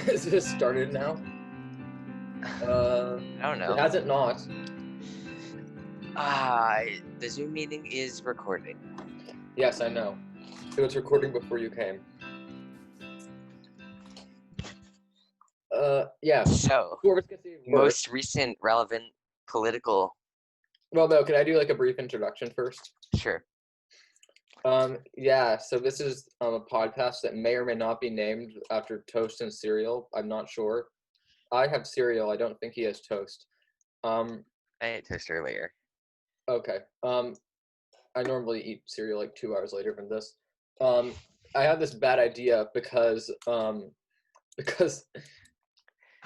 Has this started now? I don't know. It hasn't not. The Zoom meeting is recording. Yes, I know. It was recording before you came. Yeah. So, most recent relevant political. Well, no, can I do like a brief introduction first? Sure. Yeah, so this is a podcast that may or may not be named after toast and cereal. I'm not sure. I have cereal. I don't think he has toast. I ate toast earlier. Okay. I normally eat cereal like 2 hours later than this. I had this bad idea because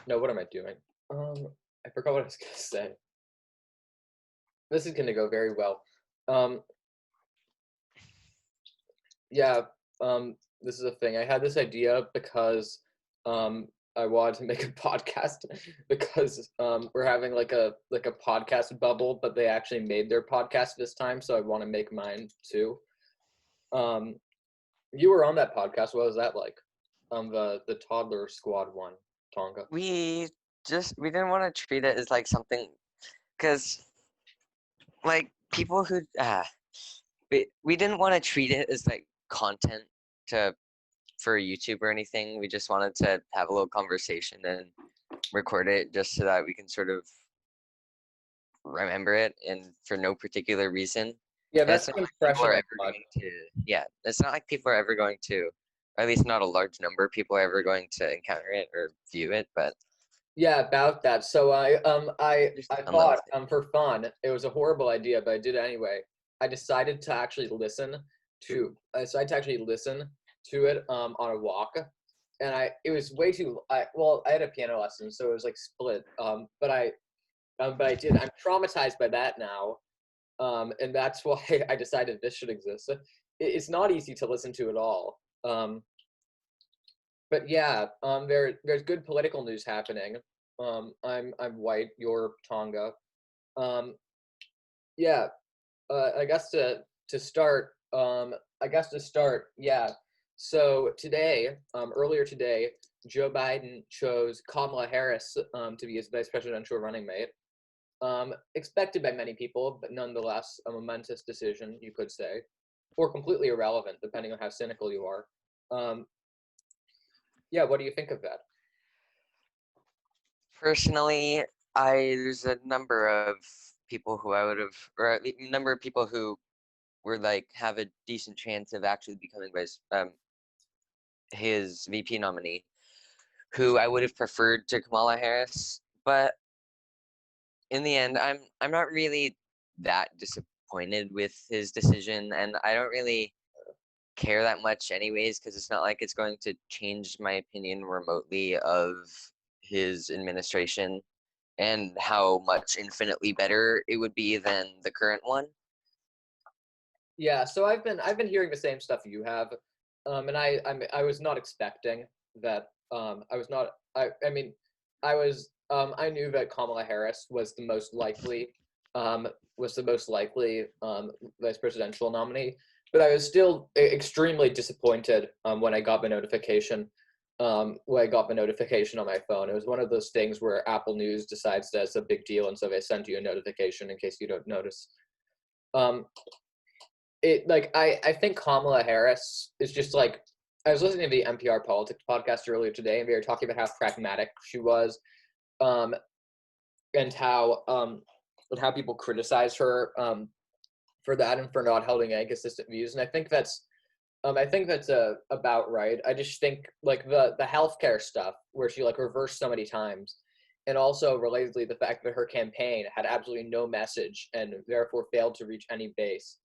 no, what am I doing? I forgot what I was gonna say. This is gonna go very well. Yeah, this is a thing. I had this idea because I wanted to make a podcast because we're having like a podcast bubble, but they actually made their podcast this time, so I want to make mine too. You were on that podcast. What was that like? The toddler squad one, Tonga. We didn't want to treat it as like something, because like people who we didn't want to treat it as like content for YouTube or anything. We just wanted to have a little conversation and record it just so that we can sort of remember it, and for no particular reason. Yeah, And that's it's not been like fresh people in are my ever mind. going to, it's not like people are ever going to, or at least not a large number of people are ever going to encounter it or view it, but Yeah, about that. So I just thought unlimited. for fun, it was a horrible idea, but I did it anyway. I decided to actually listen to I decided to actually listen to it on a walk, and it was way too I had a piano lesson, so it was like split. But I did. I'm traumatized by that now, and that's why I decided this should exist. It's not easy to listen to at all. But yeah, there's good political news happening. I'm white, you're Tonga. Um, yeah, I guess to start, yeah. So today, earlier today, Joe Biden chose Kamala Harris to be his vice presidential running mate. Expected by many people, but nonetheless a momentous decision, you could say, or completely irrelevant, depending on how cynical you are. Yeah, what do you think of that? Personally, there's a number of people who I would have, or at least a number of people who were like have a decent chance of actually becoming his VP nominee, who I would have preferred to Kamala Harris, but in the end, I'm not really that disappointed with his decision, and I don't really care that much anyways, because it's not like it's going to change my opinion remotely of his administration and how much infinitely better it would be than the current one. Yeah, so I've been hearing the same stuff you have, and I was not expecting that. I was not. I mean, I knew that Kamala Harris was the most likely um, vice presidential nominee, but I was still extremely disappointed when I got the notification. When I got the notification on my phone, it was one of those things where Apple News decides that it's a big deal, and so they send you a notification in case you don't notice. Um, I think Kamala Harris is just like I was listening to the NPR politics podcast earlier today, and they were talking about how pragmatic she was, um, and how people criticize her for that and for not holding inconsistent views. And I think that's about right. I just think like the healthcare stuff where she like reversed so many times, and also relatedly the fact that her campaign had absolutely no message and therefore failed to reach any base.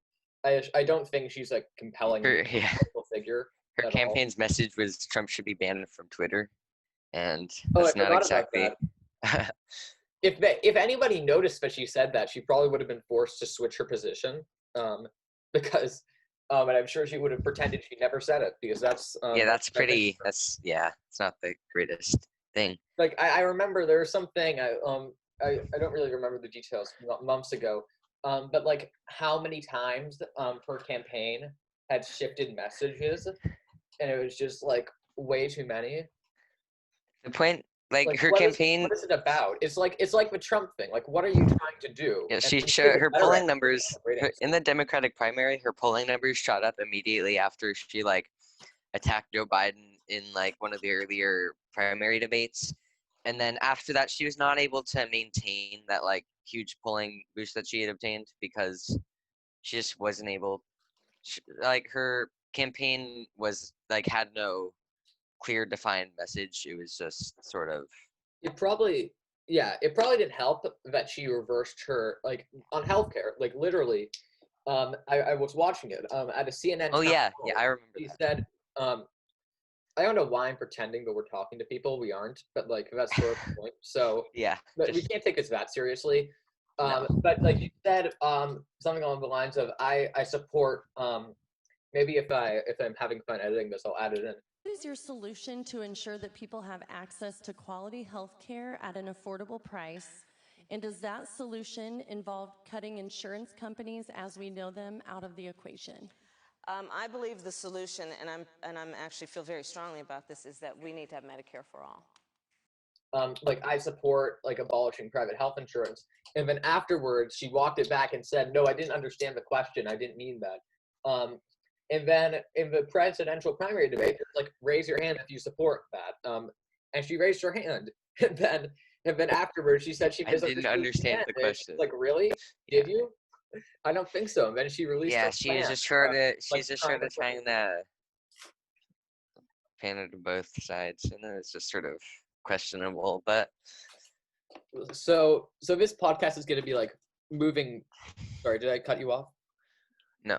I don't think she's a compelling Yeah, political figure her at all. campaign's message was Trump should be banned from Twitter, and Oh, I that's not forgot about exactly. that. If anybody noticed that she said that, she probably would have been forced to switch her position, because, and I'm sure she would have pretended she never said it because Yeah, that's that's I think pretty. It's not the greatest thing. like I remember there was something I don't really remember the details months ago, but like how many times her campaign had shifted messages, and it was just like way too many. The point, like, Like, her what campaign, is it about? It's like the Trump thing. Like, what are you trying to do? yeah, And she then give showed a her better polling answer numbers ratings. in the Democratic primary. Her polling numbers shot up immediately after she like attacked Joe Biden in like one of the earlier primary debates. And then after that, she was not able to maintain that like huge polling boost that she had obtained because she just wasn't able. Like her campaign was like had no clear defined message. It was just sort of It probably, yeah, it probably didn't help that she reversed her, like, on healthcare. Like, literally, I was watching it at a CNN oh town yeah, hall. I remember She that. said, um, I don't know why I'm pretending that we're talking to people. We aren't, but like that's sort of the point. So, Yeah, but we just can't take this that seriously. no. But like you said, something along the lines of I support. Maybe if I'm having fun editing this, I'll add it in. What is your solution to ensure that people have access to quality health care at an affordable price? And does that solution involve cutting insurance companies as we know them out of the equation? I believe the solution, and I'm actually feel very strongly about this, is that we need to have Medicare for all. Like I support like abolishing private health insurance, and then afterwards she walked it back and said, "No, I didn't understand the question. I didn't mean that." And then in the presidential primary debate, it's like, "Raise your hand if you support that." And she raised her hand, and then afterwards she said she I didn't misunderstood understand again. the And it's question. like, really? Yeah. Did you? I don't think so. And then she released her Yeah, she is plan, just sort of like she's just trying sort to of trying to pander to both sides, and it's just sort of questionable. But so this podcast is going to be like moving. Sorry, did I cut you off? no,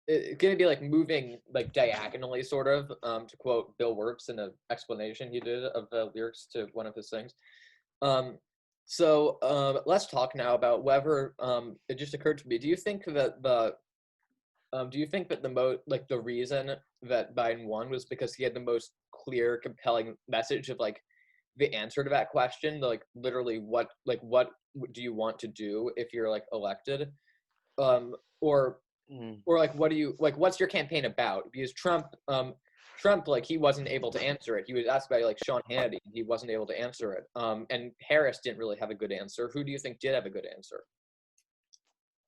It's going to be like moving like diagonally, sort of, to quote Bill Wirtz in an explanation he did of the lyrics to one of his things. Um, let's talk now about whether it just occurred to me. Do you think that the reason that Biden won was because he had the most clear, compelling message of like the answer to that question, like literally what do you want to do if you're like elected, um, or mm, like what do you like what's your campaign about? Because Trump, like, he wasn't able to answer it. He was asked by like Sean Hannity, and he wasn't able to answer it. And Harris didn't really have a good answer. Who do you think did have a good answer?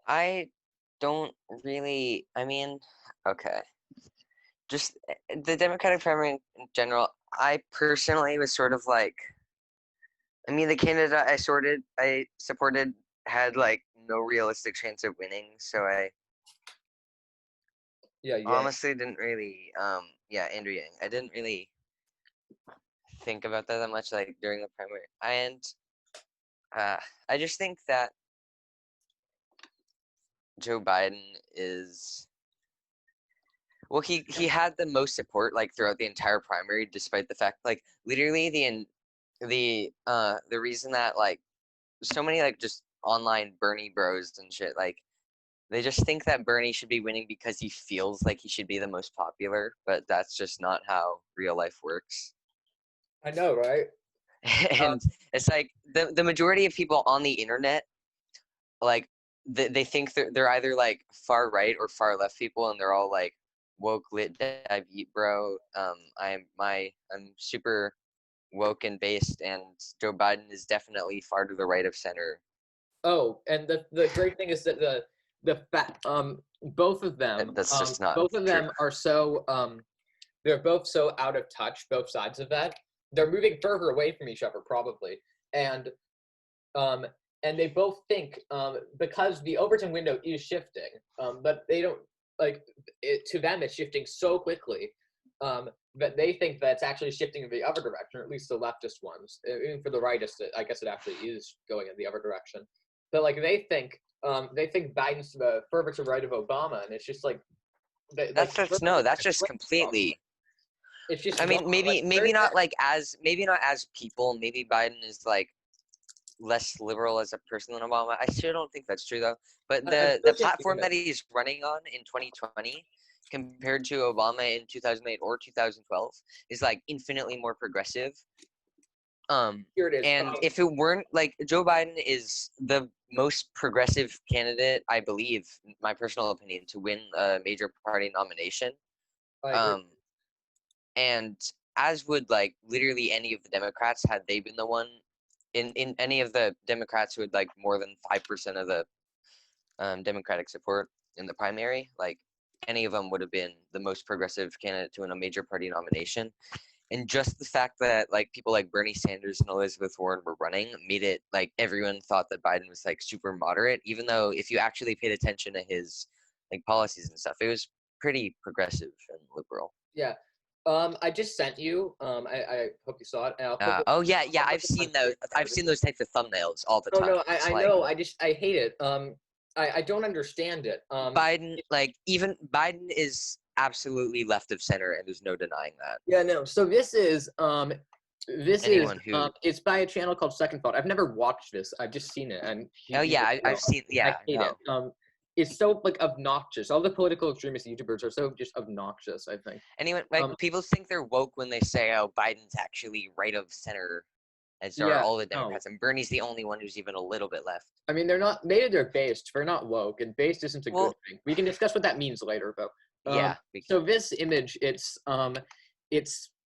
I don't really. I mean, okay, just the Democratic primary in general. I personally was sort of like, I mean, the candidate I supported had like no realistic chance of winning, so I Yeah, Yang. honestly didn't really, yeah, Andrew Yang. I didn't really think about that much like during the primary, and uh, I just think that Joe Biden is well, he had the most support like throughout the entire primary, despite the fact like literally the reason that like so many like just online Bernie bros and shit like they just think that Bernie should be winning because he feels like he should be the most popular, but that's just not how real life works. I know, right? And it's like the majority of people on the internet like they think they're either like far right or far left people, and they're all like woke lit dive eat bro. I'm super woke and based, and Joe Biden is definitely far to the right of center. Oh, and the great thing is that the fact both of them That's just not true. are so they're both so out of touch, both sides of that. They're moving further away from each other, probably. And um, and they both think, because the Overton window is shifting, but they don't, like, it, to them it's shifting so quickly, that they think that it's actually shifting in the other direction, or at least the leftist ones. Even for the rightists, I guess it actually is going in the other direction. But like they think Biden's further to the right of Obama, and it's just like That's no, that's just completely. it's just I wrong. mean, Like, maybe not like as maybe not as people. Maybe Biden is like less liberal as a person than Obama. I still don't think that's true though. But I'm the still platform thinking that he's running on in 2020 compared to Obama in 2008 or 2012 is like infinitely more progressive. here it is. And if it weren't like Joe Biden is the most progressive candidate, I believe, my personal opinion, to win a major party nomination. I agree. Um, and as would like literally any of the Democrats had they been the one in any of the Democrats who had like more than 5% of the Democratic support in the primary, like any of them would have been the most progressive candidate to win a major party nomination. And just the fact that like people like Bernie Sanders and Elizabeth Warren were running made it like everyone thought that Biden was like super moderate, even though if you actually paid attention to his like policies and stuff, it was pretty progressive and liberal. Yeah. I just sent you. I hope you saw it. And I'll put Oh yeah, I'll I've put this on seen those. I've Twitter. seen those types of thumbnails all the Oh time. no, It's I like know. I hate it. I don't understand it. Biden, like even Biden is absolutely left of center, and there's no denying that. Yeah, no. So this is Anyone who it's by a channel called Second Thought. I've never watched this. I've just seen it, and oh yeah, I've seen I yeah hate no. it. It's so like obnoxious. All the political extremist YouTubers are so just obnoxious, I think. Anyone like people think they're woke when they say, "Oh, Biden's actually right of center," as are Yeah, all the no. Democrats, and Bernie's the only one who's even a little bit left. I mean, they're not. Maybe they're based. They're not woke, and based isn't a Well, good thing. We can discuss what that means later, though. yeah. So this image, it's a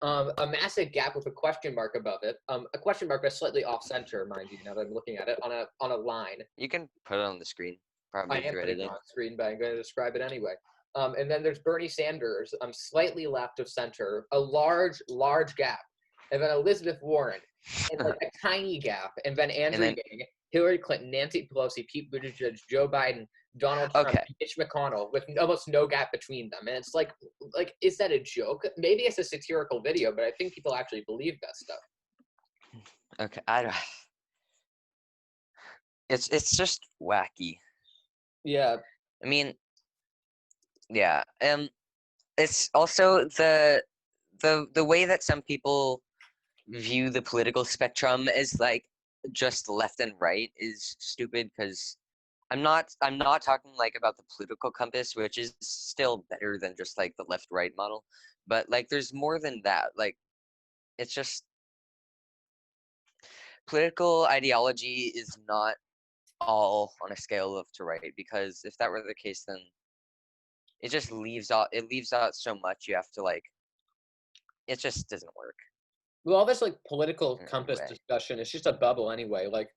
massive gap with a question mark above it. A question mark that's slightly off center, mind you. Now that I'm looking at it on a line. You can put it on the screen, probably I am through putting it editing. on screen, but I'm going to describe it anyway. And then there's Bernie Sanders, slightly left of center, a large gap, and then Elizabeth Warren, and like a tiny gap, and then Andrew Yang, Hillary Clinton, Nancy Pelosi, Pete Buttigieg, Joe Biden, Donald Trump, Mitch McConnell, with almost no gap between them. And it's like, is that a joke? Maybe it's a satirical video, but I think people actually believe that stuff. Okay, I don't. It's just wacky. Yeah. I mean, yeah, it's also the way that some people view the political spectrum as like just left and right is stupid, because I'm not talking like about the political compass, which is still better than just like the left right model, but like there's more than that. Like it's just political ideology is not all on a scale of to right, because if that were the case, then it just leaves out so much. You have to like, it just doesn't work. Well, all this like political compass discussion is just a bubble anyway. Like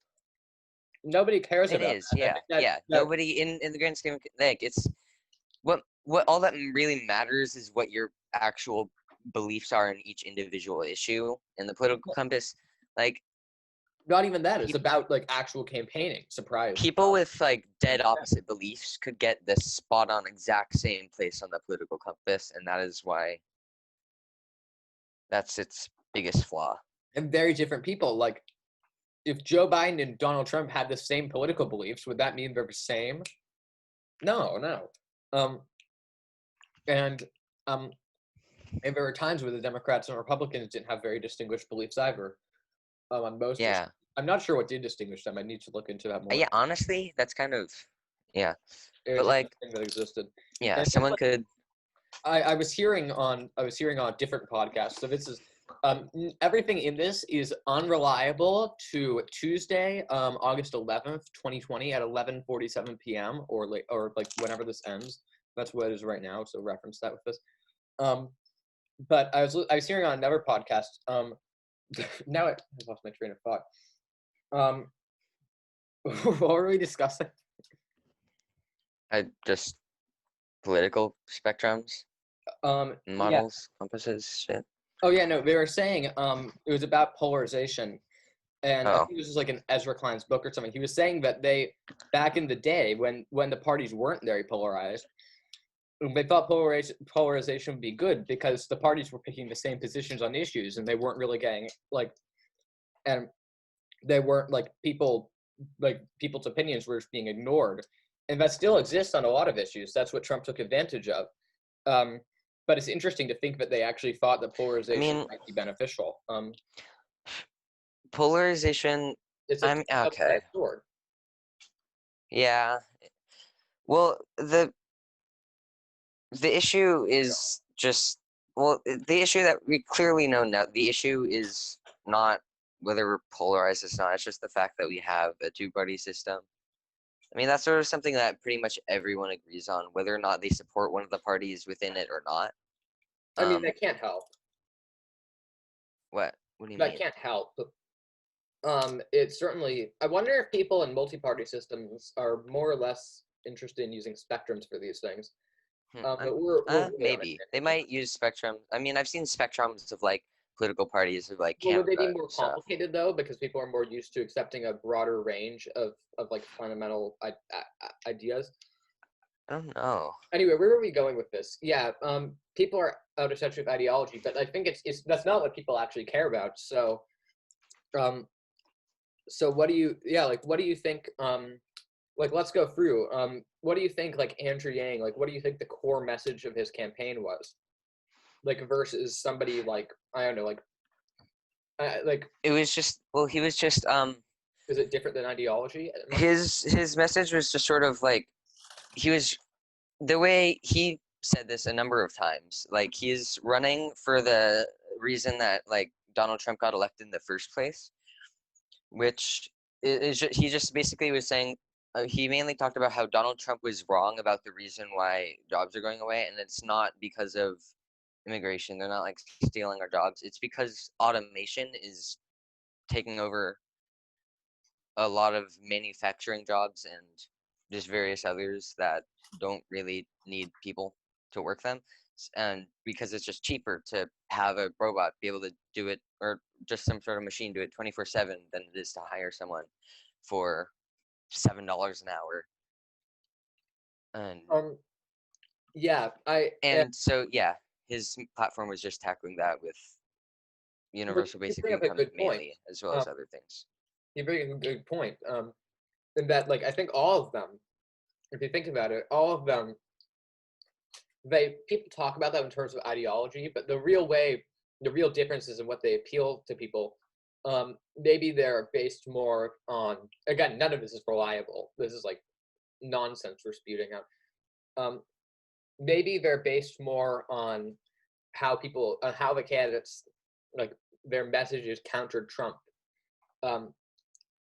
nobody cares about it. Is that. yeah. Nobody in the grand scheme of like it's what all that really matters is what your actual beliefs are in each individual issue. In the political compass, like not even that. It's about like actual campaigning. Surprise. People with like dead opposite beliefs could get the spot on exact same place on the political compass, and that is why that's its biggest flaw. And very different people. Like if Joe Biden and Donald Trump had the same political beliefs, would that mean they're the same? No. And there were times where the Democrats and Republicans didn't have very distinguished beliefs either. On most issues. I'm not sure what did distinguish them. I need to look into that more. Yeah, honestly, that's kind of but like thing that existed. Yeah, and someone could. I was hearing on a different podcast. So this is everything in this is unreliable to Tuesday, August 11th, 2020 at 11:47 p.m. or like whenever this ends. That's what it is right now. So reference that with this. But I was hearing on another podcast. Now I lost my train of thought. What were we discussing? Just political spectrums, models, compasses, shit. Oh yeah, no, they were saying it was about polarization, and I think this was like an Ezra Klein's book or something. He was saying that they back in the day when the parties weren't very polarized, they thought polarization would be good because the parties were picking the same positions on issues, and they weren't really getting like, and they weren't like people's opinions were being ignored, and that still exists on a lot of issues. That's what Trump took advantage of. But it's interesting to think that they actually thought that polarization might be beneficial. Polarization. Okay. Yeah. Well, the issue is just the issue that we clearly know now. The issue is not whether we're polarized or not. It's just the fact that we have a two-party system. I mean, that's sort of something that pretty much everyone agrees on, whether or not they support one of the parties within it or not. I mean, that can't help. What do you That mean? can't help. It's certainly. I wonder if people in multi-party systems are more or less interested in using spectrums for these things. But we're way on Maybe they might use spectrum. I mean, I've seen spectrums of like political parties of like Well, would they Canada be and more stuff. complicated though, because people are more used to accepting a broader range of like fundamental ideas? I don't know. Anyway, where are we going with this? Yeah, people are out of touch with ideology, but I think it's that's not what people actually care about. Um, so what do you what do you think? Like let's go through. What do you think? Like Andrew Yang, like what do you think the core message of his campaign was? Like versus somebody like I don't know, like It was just he was just is it different than ideology? his message was just sort of like he was the way he said this a number of times. Like he's running for the reason that like Donald Trump got elected in the first place, which is he just basically was saying he mainly talked about how Donald Trump was wrong about the reason why jobs are going away, and it's not because of immigration. They're not like stealing our jobs. It's because automation is taking over a lot of manufacturing jobs and just various others that don't really need people to work them. And because it's just cheaper to have a robot be able to do it, or just some sort of machine do it 24/7 than it is to hire someone for $7 an hour. And Yeah, so yeah, his platform was just tackling that with universal you basic bring up a income good point. mainly, as well as other things. You bring up a good point. In that like I think all of them, if you think about it, all of them people talk about that in terms of ideology, but the real differences in what they appeal to people, maybe they're based more on, again, none of this is reliable. This is like nonsense we're spewing out. Maybe they're based more on how the candidates, like their messages countered Trump. Um,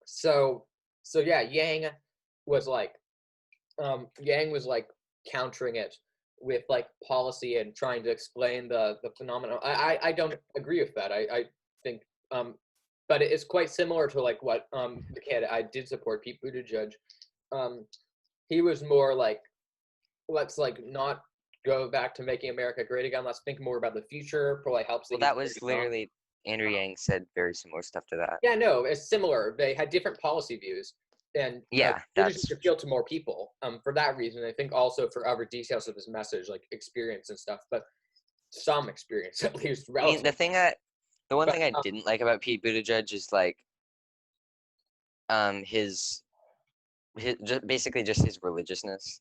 so yeah, was like Yang was like countering it with like policy and trying to explain the phenomenon. I don't agree with that. I think but it's quite similar to like what the kid I did support, Pete Buttigieg. He was more like, let's like not go back to making America great again. Let's think more about the future. Probably helps Well, that he's that was literally Andrew Yang said very similar stuff to that. Yeah, no, it's similar. They had different policy views, and Yeah, that's appeal to more people. For that reason, I think also for other details of his message, like experience and stuff, but some experience at least. I mean, the one thing I But, didn't like about Pete Buttigieg is like, his just basically just his religiousness.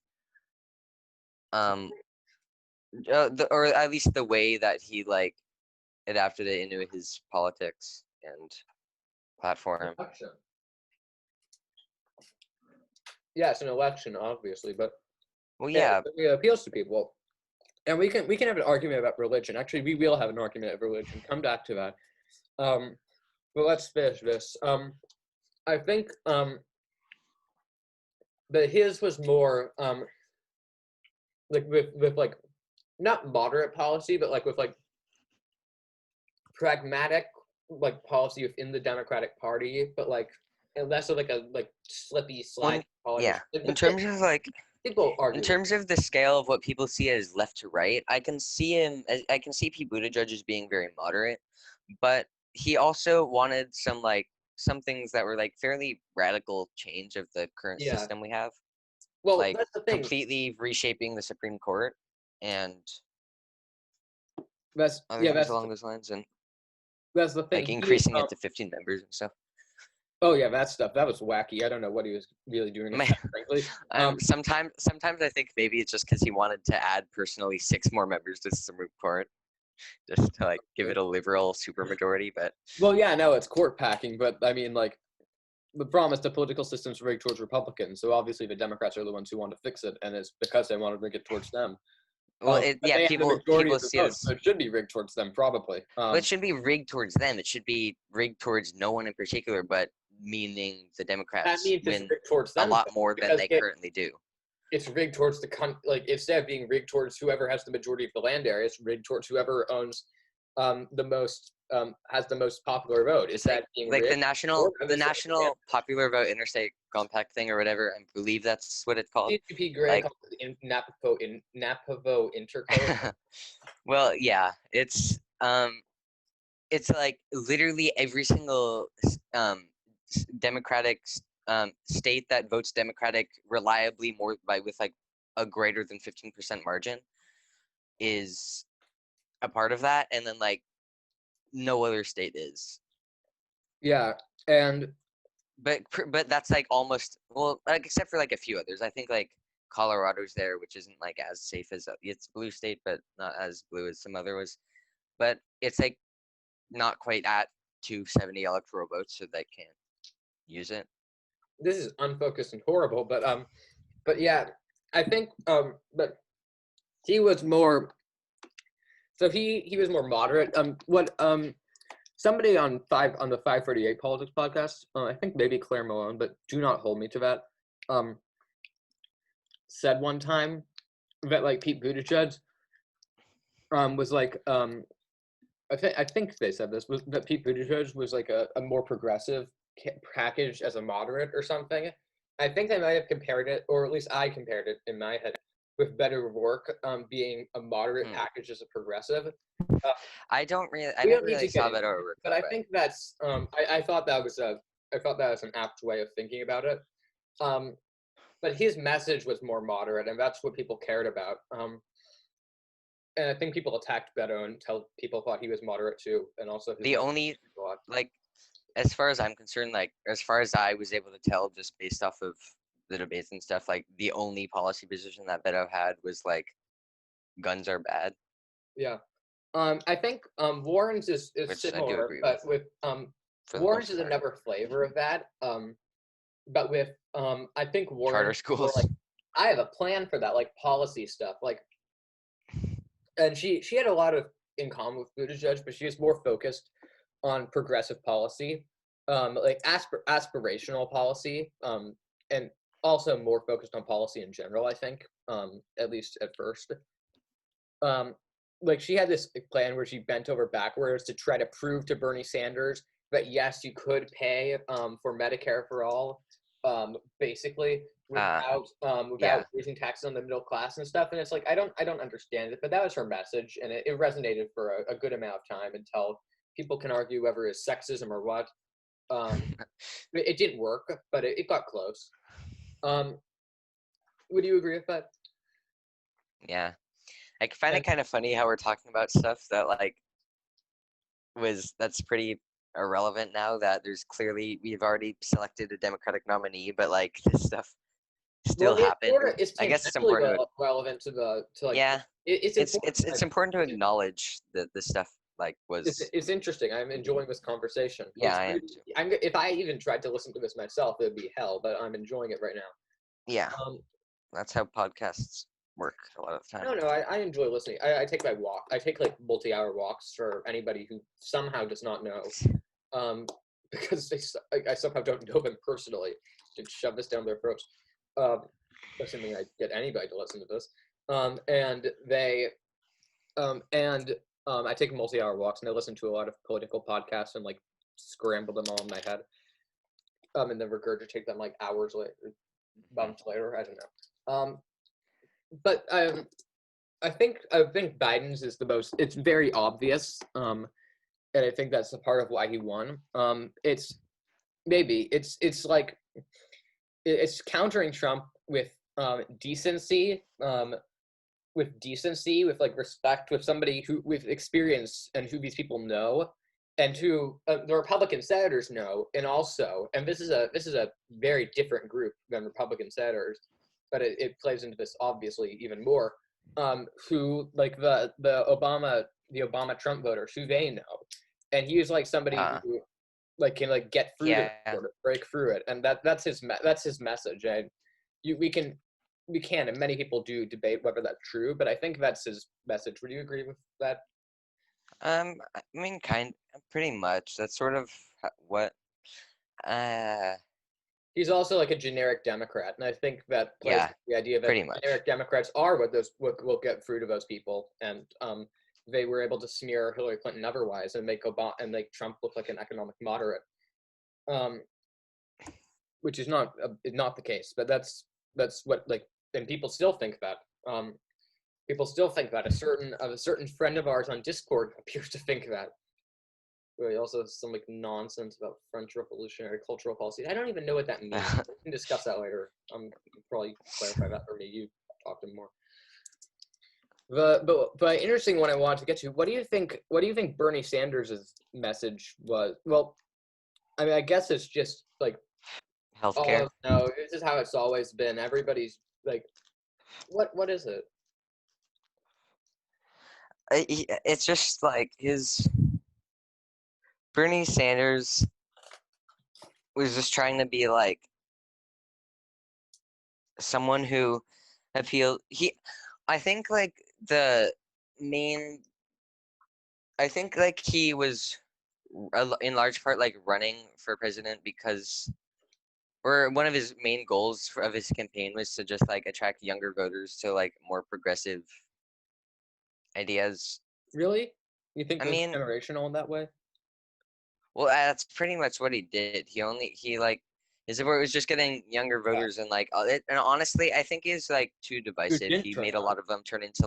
Or at least the way that he like adapted it into his politics and platform. election. Yeah, it's an election, obviously, but Well, yeah, it appeals to people, and we can have an argument about religion. Actually, we will have an argument of religion. Come back to that. But let's finish this. I think that his was more like with like not moderate policy, but like with like pragmatic like policy within the Democratic Party, but like and less of like a like slippy slide policy. yeah. Like, In terms of like, people argue. in terms of the scale of what people see as left to right, I can see Pete Buttigieg as being very moderate, but he also wanted some things that were like fairly radical change of the current system we have. Well, like that's the thing. Completely reshaping the Supreme Court and That's along those lines, and that's the thing. like increasing it to 15 members and stuff. Oh yeah, that stuff. That was wacky. I don't know what he was really doing. Frankly, sometimes I think maybe it's just because he wanted to add personally 6 more members to the Supreme Court, just to like give it a liberal supermajority. But well, yeah, no, it's court packing. But I mean, like, the problem is the political system's rigged towards Republicans. So obviously the Democrats are the ones who want to fix it, and it's because they want to rig it towards them. Well, people see it as, so it should be rigged towards them, probably. well, it shouldn't be rigged towards them. It should be rigged towards no one in particular, but meaning the Democrats that means win it's rigged towards them a lot more than they currently do. It's rigged towards like instead of being rigged towards whoever has the majority of the land area, it's rigged towards whoever owns the most has the most popular vote. Is that being like the rigged? national Or the is it- national popular vote interstate compact thing or whatever? I believe that's what it's called. CCP Gray Like- called it Navajo Intercode. Well, yeah, it's like literally every single Democratic state that votes Democratic reliably more with like a greater than 15% margin is a part of that, and then like no other state is. Yeah, and But that's like almost, well, like except for like a few others. I think like Colorado's there, which isn't like as safe as it's blue state, but not as blue as some other was. But it's like not quite at 270 electoral votes, so they can't use it. this is unfocused and horrible, but yeah, I think but he was more. So he was more moderate. Somebody on the 538 Politics podcast, I think maybe Claire Malone, but do not hold me to that. Said one time that like Pete Buttigieg was like I think they said this was that Pete Buttigieg was like a more progressive package as a moderate or something. I think they might have compared it, or at least I compared it in my head, with Better Work being a moderate package as a progressive. I never We don't need really to saw get that into over. but I think that's I thought that was an apt way of thinking about it. But his message was more moderate, and that's what people cared about. And I think people attacked Beto until people thought he was moderate too, and also his the only like, as far as I'm concerned, like as far as I was able to tell, just based off of the debates and stuff, like the only policy position that Beto had was like guns are bad. Yeah. I think Warren's is Which I do similar, agree but with, with for the Warren's most is part. another flavor of that. But with I think Warren Charter is more schools. like I have a plan for that, like policy stuff, like, and she had a lot of in common with Buttigieg, but she was more focused on progressive policy, like aspirational policy, and also more focused on policy in general. I think, at least at first. Like she had this plan where she bent over backwards to try to prove to Bernie Sanders that yes, you could pay for Medicare for all, basically without yeah. raising taxes on the middle class and stuff. And it's like I don't understand it, but that was her message, and it resonated for a good amount of time until people can argue whether it's sexism or what. It didn't work, but it got close. Would you agree with that? Yeah. I find And- it kind of funny how we're talking about stuff that like that's pretty irrelevant now that there's clearly we've already selected a Democratic nominee, but like this stuff still happened. It's I guess it's tangentially important to relevant to like yeah. it's important. It's important to acknowledge that this stuff like was It's interesting. I'm enjoying this conversation. Yeah, I am too. If I even tried to listen to this myself, it would be hell. But I'm enjoying it right now. Yeah. That's how podcasts work a lot of the time. No, I enjoy listening. I take my walk. I take like multi-hour walks for anybody who somehow does not know, because I somehow don't know them personally and shove this down their throats. Assuming I get anybody to listen to this. I take multi-hour walks and I listen to a lot of political podcasts and like scramble them all in my head, and then regurgitate them like hours later, months later. I don't know. But I think Biden's is the most. It's very obvious, and I think that's a part of why he won. It's like it's countering Trump with decency, with like respect, with somebody who with experience and who these people know, and who the Republican senators know, and this is a very different group than Republican senators, but it plays into this obviously even more. Who like the Obama Trump voters, who they know, and he was like somebody who like can like get through to sort of break through it, and that's his message. And we can and many people do debate whether that's true, but I think that's his message. Would you agree with that? I mean, pretty much. That's sort of what. He's also like a generic Democrat, and I think that plays Yeah, with the idea that pretty much. generic Democrats are what will get through to those people, and they were able to smear Hillary Clinton otherwise and make Trump look like an economic moderate, which is not the case. But that's what and people still think that. People still think that. A certain friend of ours on Discord appears to think that. But also some nonsense about French Revolutionary cultural policy. I don't even know what that means. We can discuss that later. You can probably clarify that for me. You talk to him more. But interesting one I wanted to get to. What do you think Bernie Sanders' message was? Well, I mean, I guess it's just Healthcare. no, this is how it's always been. Everybody's what is it? It's just Bernie Sanders was just trying to be someone who appealed. I think he was in large part running for president because, or one of his main goals of his campaign was to just attract younger voters to more progressive ideas. Really? You think it's generational in that way? Well, that's pretty much what he did. His support was just getting younger voters, and and honestly, I think he's too divisive. He made a lot of them turn into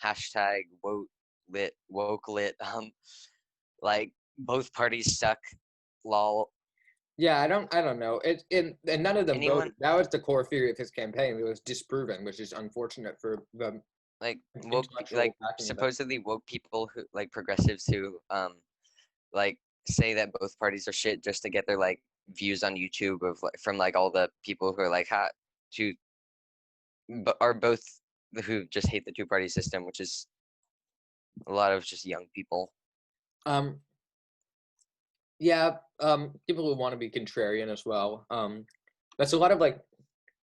hashtag woke lit, both parties suck, lol. Yeah, I don't know. And none of them voted. That was the core theory of his campaign. It was disproven, which is unfortunate for them. Woke, supposedly woke people who progressives who say that both parties are shit just to get their views on YouTube of from all the people who are are both who just hate the two-party system, which is a lot of just young people. Yeah, people who want to be contrarian as well. That's a lot of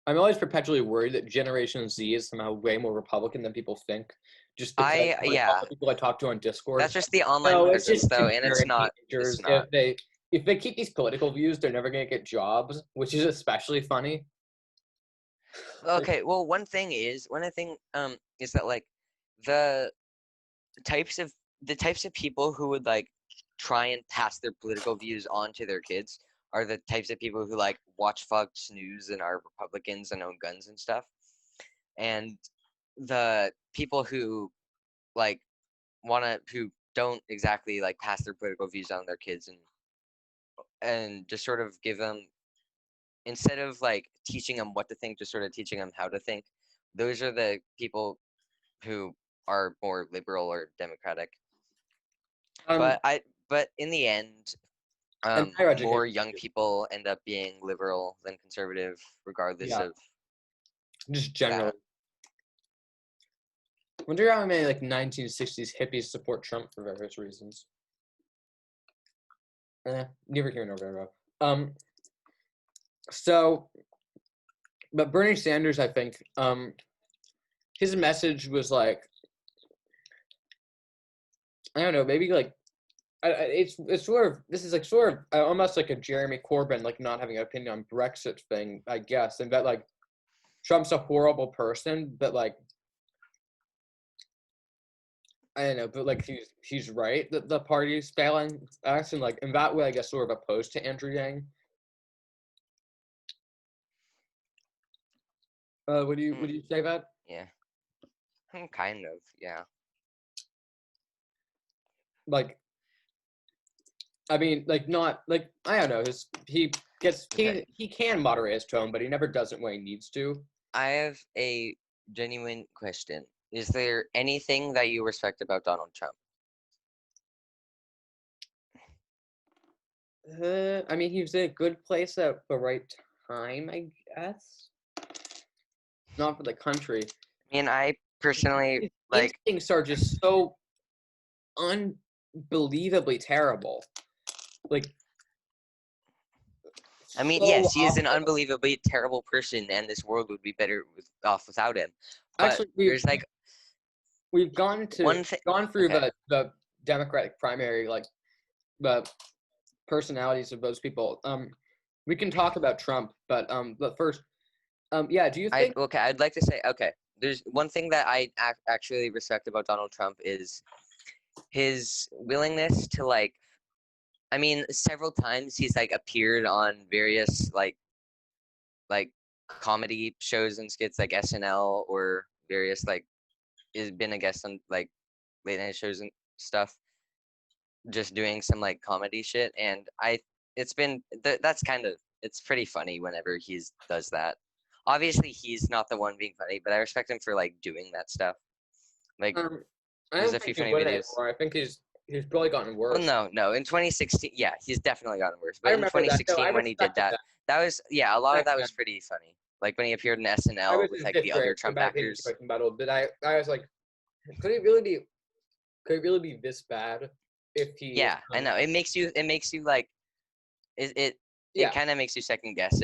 I'm always perpetually worried that Generation Z is somehow way more Republican than people think. Just because all the people I talk to on Discord. That's just the online presence, though, and it's not. If they keep these political views, they're never gonna get jobs, which is especially funny. Okay, well, one thing is that the types of people who would try and pass their political views on to their kids are the types of people who watch Fox News and are Republicans and own guns and stuff. And the people who who don't exactly pass their political views on their kids and just sort of give them, instead of teaching them what to think, just sort of teaching them how to think. Those are the people who are more liberal or democratic. But in the end, more young people end up being liberal than conservative, regardless of just generally. I wonder how many 1960s hippies support Trump for various reasons. Never here nor there. But Bernie Sanders, I think, his message was I don't know, maybe it's sort of, this is sort of almost like a Jeremy Corbyn not having an opinion on Brexit thing, I guess, and that Trump's a horrible person, but I don't know, but he's right that the party's failing us, and in that way, I guess, sort of opposed to Andrew Yang. Would you say that? Yeah, kind of, yeah. I mean, not I don't know. He can moderate his tone, but he never does it when he needs to. I have a genuine question. Is there anything that you respect about Donald Trump? I mean, he was in a good place at the right time, I guess. Not for the country. I mean, I personally His instincts are just so unbelievably terrible. I mean, yes, he is an unbelievably terrible person, and this world would be better off without him. But actually, there's we've gone through the Democratic primary, the personalities of those people. We can talk about Trump, but first, yeah. Do you think? I'd like to say, there's one thing that I actually respect about Donald Trump is his willingness to like, I mean, several times he's like appeared on various like comedy shows and skits like SNL or various like has been a guest on like late night shows and stuff, just doing some like comedy shit. And it's been that's kind of, it's pretty funny whenever he's does that. Obviously, he's not the one being funny, but I respect him for like doing that stuff. Like, I there's don't a few think he's funny winning videos. anymore. I think he's probably gotten worse. Well, no. In 2016, yeah, he's definitely gotten worse. I But in remember that. No, 2016, I when he did respected that, that was, yeah, a lot of back that then. was pretty funny. Like when he appeared in I SNL was with in like fifth the grade, other so Trump my opinion actors. is question battle. But I was like, could it really be? Could it really be this bad? If he, Yeah, I know. It makes you like, it Yeah. kind of makes you second guess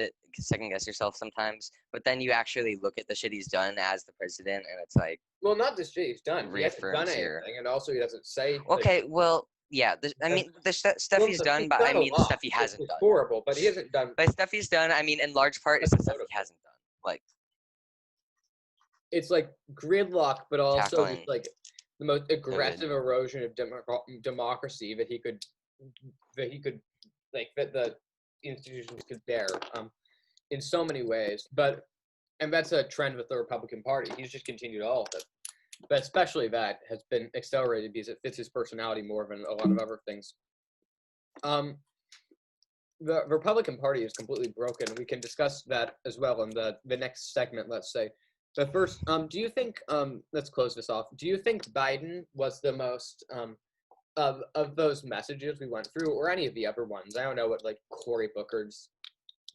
yourself sometimes. But then you actually look at the shit he's done as the president, and it's like, Well, not the shit he's done. He hasn't done reaffirms anything, your. and also he doesn't say. Okay, well, yeah. I mean, the stuff Well, he's done, but I mean the stuff he hasn't It's done. horrible, but he hasn't done. By stuff he's done, I mean in large part it's the stuff he hasn't done. Like It's like gridlock, but also tackling. just like the most aggressive erosion of democracy that he could like that the institutions could bear in so many ways. And that's a trend with the Republican Party. He's just continued all of it. But especially that has been accelerated because it fits his personality more than a lot of other things. The Republican Party is completely broken. We can discuss that as well in the next segment, let's say. But first, do you think, let's close this off. Do you think Biden was the most, of those messages we went through, or any of the other ones? I don't know what, like, Cory Booker's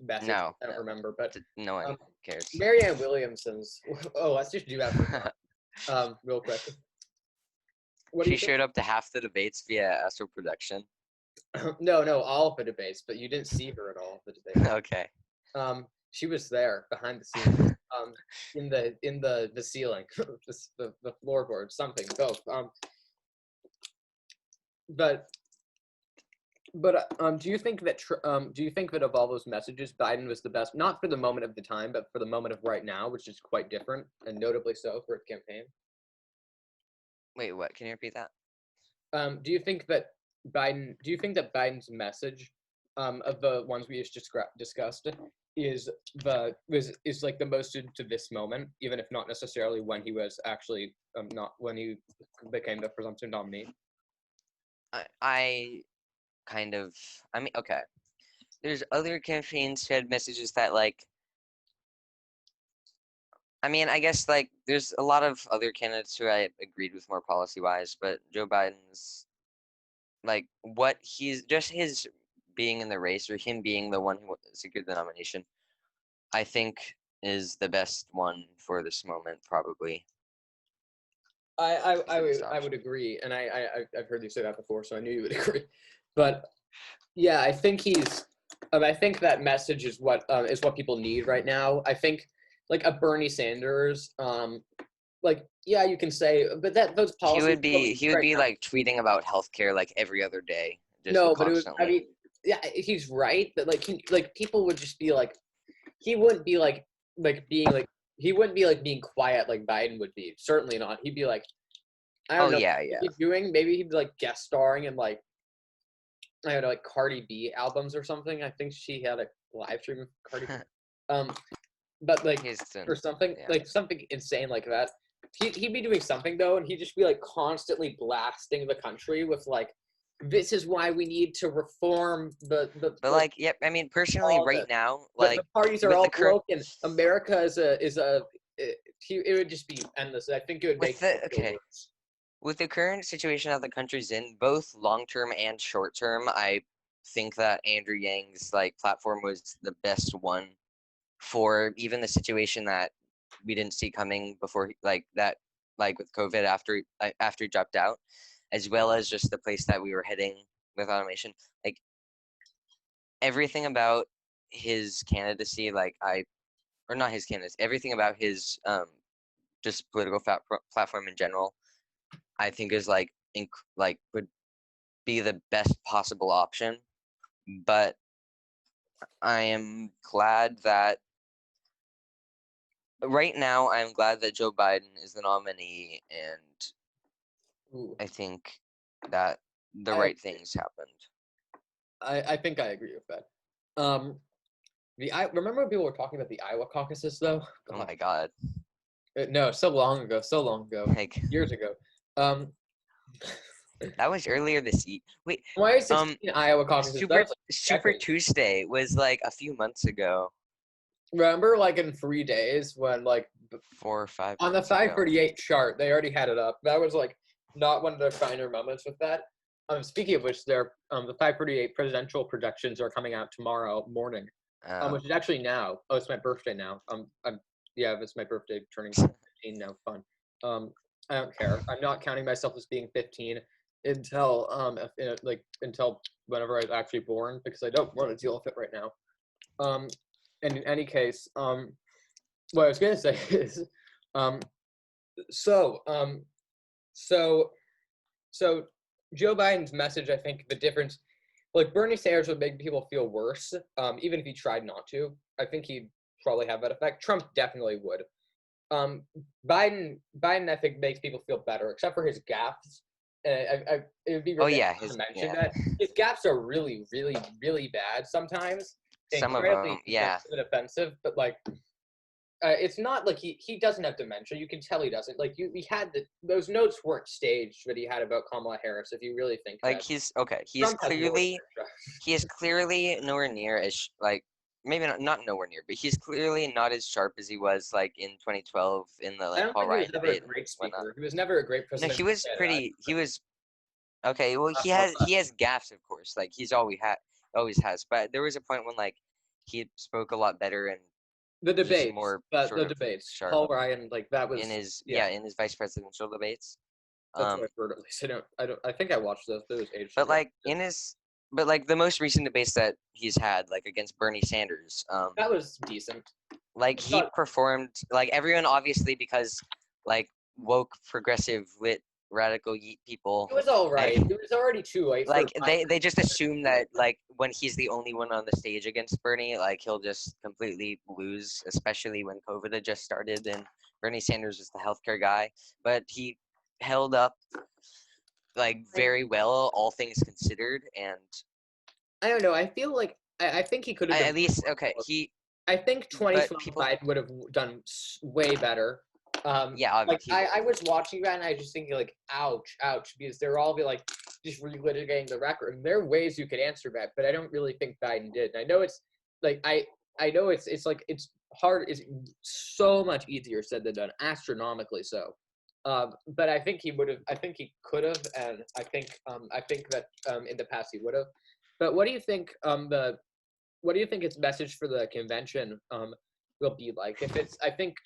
message, No, I don't remember, but no one cares. Marianne Williamson's, let's just do that for real quick. She showed up to half the debates via astral projection. No, all of the debates, but you didn't see her at all the debates. Okay. She was there behind the scenes, in the ceiling, the floorboard, something, both. But do you think that of all those messages, Biden was the best, not for the moment of the time, but for the moment of right now, which is quite different, and notably so for its campaign? Wait, what? Can you repeat that? Do you think that Biden's message, of the ones we just discussed, is like the most suited to this moment, even if not necessarily when he was actually not when he became the presumptive nominee? I mean, okay. There's other campaigns who had messages that like. I mean, I guess like there's a lot of other candidates who I agreed with more policy-wise, but Joe Biden's like what he's just his being in the race or him being the one who secured the nomination, I think is the best one for this moment, probably. I would agree, and I've heard you say that before, so I knew you would agree. But yeah, I think I think that message is what people need right now. I think like a Bernie Sanders, like yeah, you can say, but those policies. He would be like tweeting about healthcare like every other day. Just No, but constantly. I mean, yeah, he's right, but like people would just be like, he wouldn't be like he wouldn't be like being quiet like Biden would be. Certainly not. He'd be like, I don't know. Yeah. Maybe he'd be like guest starring in like, I don't know, like Cardi B albums or something. I think she had a live stream of Cardi B. But like or something like something insane like that. He'd be doing something though, and he'd just be like constantly blasting the country with like, this is why we need to reform the. But like, yep. I mean, personally, right now, like the parties are all broken. America is a. It would just be endless. I think it would make worse. With the current situation that the country's in, both long-term and short-term, I think that Andrew Yang's like platform was the best one for even the situation that we didn't see coming before, like that, like with COVID after he dropped out, as well as just the place that we were heading with automation. Like everything about his candidacy, or not his candidacy, everything about his just political platform in general, I think is like would be the best possible option. But I am glad that right now I'm glad that Joe Biden is the nominee, and I think that the I- right things happened. I think I agree with that. Remember when people were talking about the Iowa caucuses though? Oh my God. No, so long ago, Like, years ago. Um, that was earlier this year. Wait, 2016 Iowa caucuses. That was like Super decades. Tuesday was like a few months ago, Remember, like in 3 days when like 4 or 5 on the months ago. 538 chart, they already had it up. That was like not one of the finer moments with that. Speaking of which, the 538 presidential projections are coming out tomorrow morning, which is actually now. Oh, it's my birthday now. Yeah, it's my birthday, turning 15 now. Fun. I don't care. I'm not counting myself as being 15 until until whenever I was actually born, because I don't want to deal with it right now. And in any case, what I was gonna say is, so Joe Biden's message, I think the difference, like Bernie Sanders would make people feel worse, even if he tried not to. I think he'd probably have that effect. Trump definitely would. Biden, I think makes people feel better, except for his gaffes. It would be remiss not to mention that his gaffes are really, really, really bad sometimes. Some of Incredibly them, yeah. insensitive and offensive, but like. It's not like he doesn't have dementia. You can tell he doesn't. Like he had those notes weren't staged that he had about Kamala Harris. If you really think Like that. he's okay. He Trump has more is clearly nowhere near as like maybe not nowhere near, but he's clearly not as sharp as he was like in 2012 in the I like don't Paul think he was Ryan never a debate. great and whatnot. speaker. He was never a great No, president. he was pretty. He was okay. Well, he has gaffes, of course. Like he's always has. But there was a point when like he spoke a lot better and The he's debates, more the sort of debates. sharp Paul Ryan, like that was in his yeah. in his vice presidential debates. That's what I've heard at least. I think I watched those. Those ages But ago. like but like the most recent debates that he's had, like against Bernie Sanders, that was decent. like he performed like everyone obviously because like woke progressive lit radical yeet people. It was all right. Like, It was already too late. like they just assume that like when he's the only one on the stage against Bernie, like he'll just completely lose, especially when COVID had just started and Bernie Sanders was the healthcare guy, but he held up like very well, all things considered, and I don't know. I feel like I think he could have at least okay. I think 2012 people, Biden would have done way better. Yeah, like he would. I was watching that and I just thinking like, ouch, because they're all be like just relitigating the record. And there are ways you could answer that, but I don't really think Biden did. And I know it's like I know it's like it's hard. It's so much easier said than done, astronomically so. But I think he would have. I think he could have, and I think that in the past he would have. But what do you think? What do you think its message for the convention will be like? If it's, I think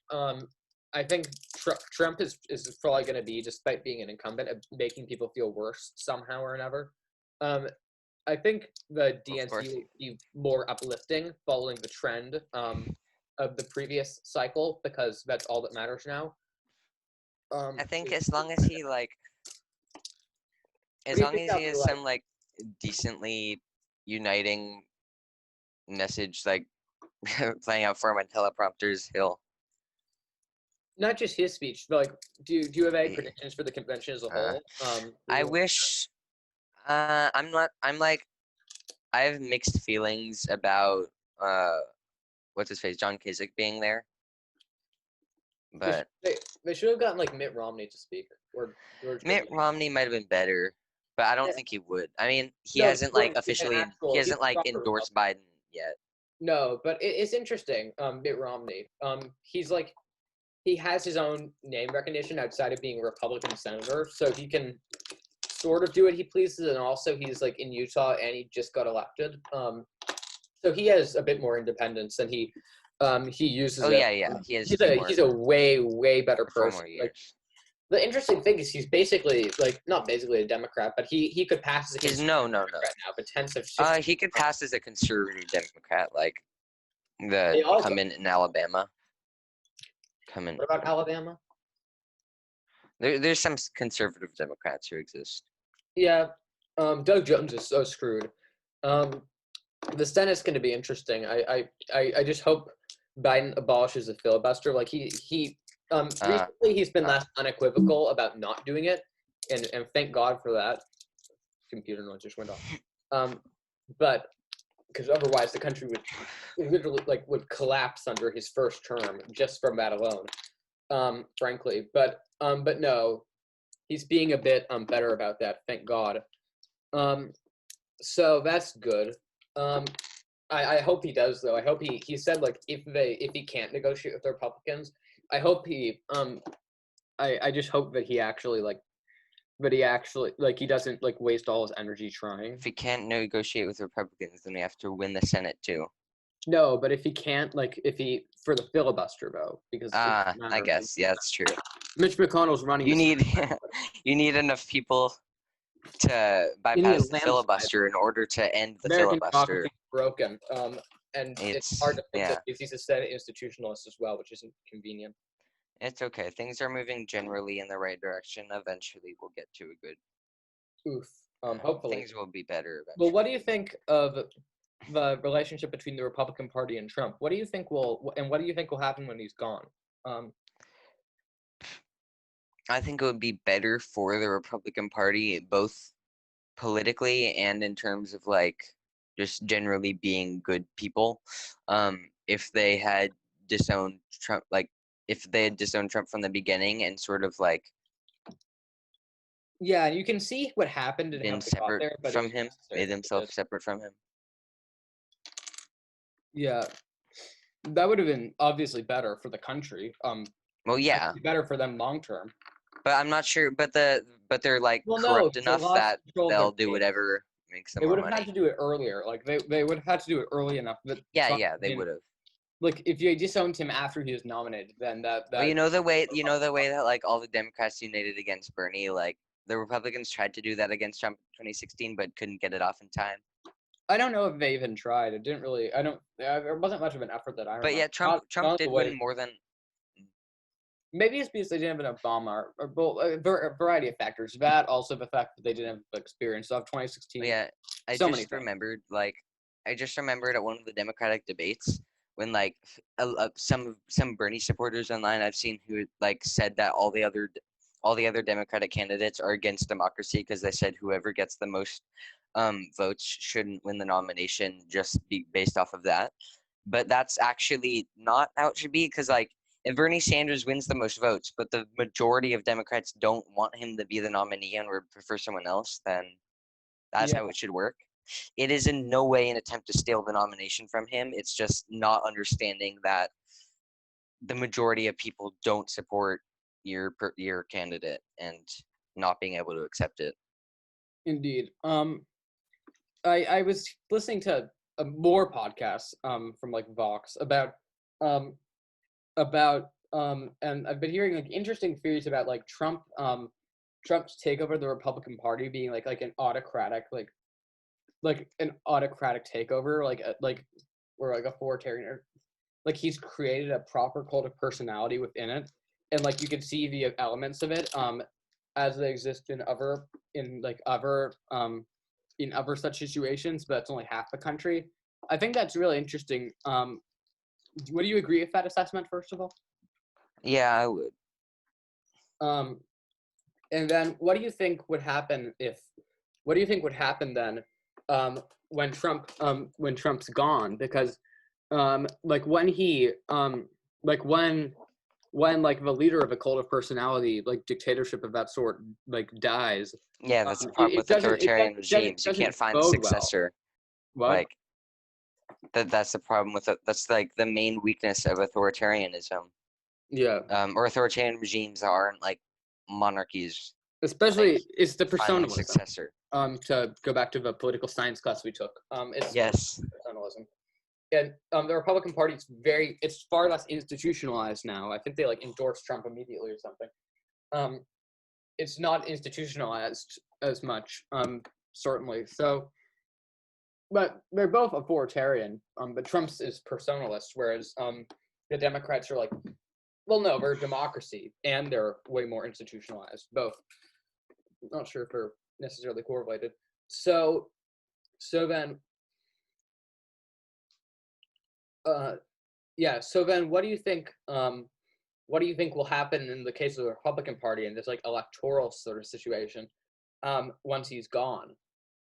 Trump is probably going to be, despite being an incumbent, making people feel worse somehow or another. I think the DNC will be more uplifting, following the trend of the previous cycle, because that's all that matters now. I think as long as he like, as long as he has some like decently uniting message like playing out for him on teleprompters, he'll not just his speech, but like, do you have any predictions for the convention as a whole? I wish. I'm not. I'm like, I have mixed feelings about what's his face, John Kasich being there. But they should have gotten like Mitt Romney to speak, or George Mitt Romney might have been better, but I don't think he would. I mean, he hasn't like officially, he hasn't like endorsed Biden yet. No, but it's interesting. Mitt Romney. He's like, he has his own name recognition outside of being a Republican senator, so he can sort of do what he pleases, and also he's like in Utah and he just got elected. So he has a bit more independence, and he uses. Oh yeah. He has. He's a way better person. Like, the interesting thing is he's basically like not basically a Democrat, but he could pass as a conservative Democrat now, but tends to shift. He could pass as a conservative Democrat, like the incumbent in Alabama. What about Alabama? There's some conservative Democrats who exist. Yeah, Doug Jones is so screwed. The Senate's going to be interesting. I just hope Biden abolishes the filibuster. Like he recently he's been less unequivocal about not doing it, and thank God for that. computer noise just went off. But because otherwise the country would literally would collapse under his first term just from that alone. Frankly, but no, he's being a bit better about that. Thank God. So that's good. I hope he does though. I hope he said if he can't negotiate with the Republicans, I hope I just hope that he actually he doesn't waste all his energy trying. If he can't negotiate with Republicans, then we have to win the Senate too. No, but if he can't, for the filibuster though, because I guess that's true. Mitch McConnell's running. You need enough people to bypass the filibuster in order to end the American filibuster. democracy is broken, and it's hard to fix it because he's a Senate institutionalist as well, which isn't convenient. It's okay. Things are moving generally in the right direction. Eventually, we'll get to a good. Oof. Hopefully things will be better eventually. Well, what do you think of the relationship between the Republican Party and Trump? What do you think will happen when he's gone? I think it would be better for the Republican Party, both politically and in terms of just generally being good people. If they had disowned Trump, if they had disowned Trump from the beginning and sort of yeah, you can see what happened and been how they got there, but from him, made themselves separate from him. Yeah, that would have been obviously better for the country. Well, yeah, better for them long term. But I'm not sure. But they're corrupt enough that they'll do whatever makes them more money. They would have had to do it earlier. They would have had to do it early enough. That they would have. If you disowned him after he was nominated, then that. Well, the way that all the Democrats united against Bernie, the Republicans tried to do that against Trump in 2016, but couldn't get it off in time. I don't know if they even tried. It didn't really. I don't. There wasn't much of an effort that I remember. But yeah, Trump did win more than. Maybe it's because they didn't have an Obama, or a variety of factors. That also the fact that they didn't have the experience of 2016. Yeah, I just remembered at one of the Democratic debates when some Bernie supporters online I've seen who said that all the other Democratic candidates are against democracy because they said whoever gets the most votes shouldn't win the nomination just based off of that. But that's actually not how it should be because if Bernie Sanders wins the most votes, but the majority of Democrats don't want him to be the nominee and would prefer someone else, then that's how it should work. It is in no way an attempt to steal the nomination from him. It's just not understanding that the majority of people don't support your candidate and not being able to accept it. Indeed. I was listening to more podcasts from Vox about and I've been hearing interesting theories about Trump's takeover of the Republican Party being an autocratic an autocratic takeover or authoritarian, he's created a proper cult of personality within it, and you can see the elements of it as they exist in other such situations, but it's only half the country. I think that's really interesting. Would you agree with that assessment, first of all? Yeah, I would. And then what do you think would happen then when Trump's gone? Because when the leader of a cult of personality, dictatorship of that sort, dies. Yeah, that's the problem with authoritarian regimes. You can't find a successor. Well. What? That's the problem with it. That's the main weakness of authoritarianism. Yeah. Or authoritarian regimes that aren't monarchies. Especially it's the personalism. Successor. To go back to the political science class we took. It's personalism. And the Republican Party it's far less institutionalized now. I think they endorse Trump immediately or something. It's not institutionalized as much, certainly. So, but they're both authoritarian. But Trump's is personalist, whereas the Democrats are well, no, they're a democracy and they're way more institutionalized. Both. I'm not sure if they're necessarily correlated. So then. So then what do you think will happen in the case of the Republican Party in this electoral sort of situation once he's gone?